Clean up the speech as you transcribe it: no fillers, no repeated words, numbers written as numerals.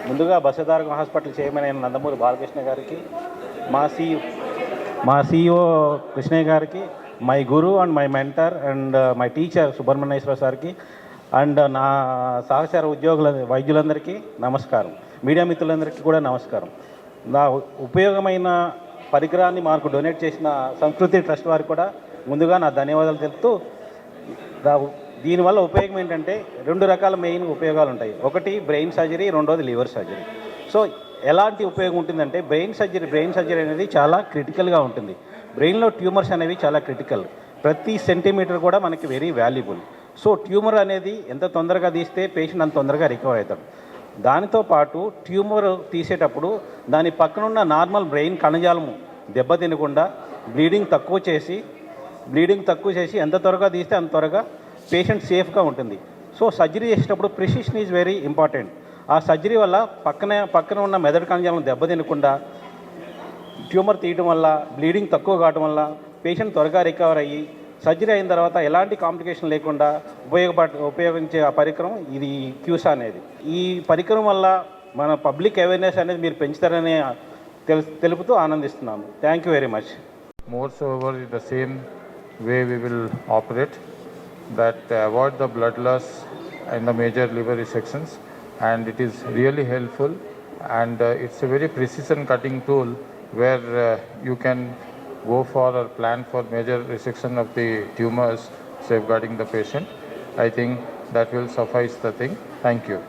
ముందుగా బసధారకం hospital chairman అయిన నందమూరి బాలకృష్ణ గారికి, మా CEO కృష్ణయ్య గారికి, my Guru and my mentor and my teacher Subrahmanyeswara సార్కి అండ్ నా సహచర వైద్యులందరికీ నమస్కారం. మీడియా మిత్రులందరికీ కూడా నమస్కారం. నా ఉపయోగమైన పరికరాన్ని మాకు డొనేట్ చేసిన సంస్కృతి ట్రస్ట్ వారికి కూడా ముందుగా నా ధన్యవాదాలు తెలుపుతూ, దీనివల్ల ఉపయోగం ఏంటంటే 2 రకాల మెయిన్ ఉపయోగాలు ఉంటాయి. ఒకటి బ్రెయిన్ సర్జరీ, రెండోది లివర్ సర్జరీ. సో ఎలాంటి ఉపయోగం ఉంటుందంటే బ్రెయిన్ సర్జరీ అనేది చాలా క్రిటికల్గా ఉంటుంది. బ్రెయిన్లో ట్యూమర్స్ అనేవి చాలా క్రిటికల్. ప్రతి సెంటీమీటర్ కూడా మనకి వెరీ వాల్యుబుల్. సో ట్యూమర్ అనేది ఎంత తొందరగా తీస్తే పేషెంట్ అంత తొందరగా రికవర్ అవుతాడు. దానితో పాటు ట్యూమర్ తీసేటప్పుడు దాని పక్కనున్న నార్మల్ బ్రెయిన్ కణజాలము దెబ్బతినకుండా బ్లీడింగ్ తక్కువ చేసి ఎంత త్వరగా తీస్తే అంత త్వరగా పేషెంట్ సేఫ్గా ఉంటుంది. సో సర్జరీ చేసేటప్పుడు ప్రిసిషన్ ఈజ్ వెరీ ఇంపార్టెంట్. ఆ సర్జరీ వల్ల పక్కన ఉన్న మెదడు కణజాలం దెబ్బతినకుండా ట్యూమర్ తీయడం వల్ల బ్లీడింగ్ తక్కువ కావడం వల్ల పేషెంట్ త్వరగా రికవర్ అయ్యి సర్జరీ అయిన తర్వాత ఎలాంటి కాంప్లికేషన్ లేకుండా ఉపయోగించే ఆ పరికరం ఇది క్యూసా అనేది. ఈ పరికరం వల్ల మన పబ్లిక్ అవేర్నెస్ అనేది మీరు పెంచుతారని తెలుపుతూ ఆనందిస్తున్నాము. Thank you very much. More so over the same way we will operate, that avoid the blood loss and the major liver resections, and it is really helpful, and it's a very precision cutting tool where you can go for or plan for major resection of the tumors, safeguarding the patient. I think that will suffice the thing. Thank you.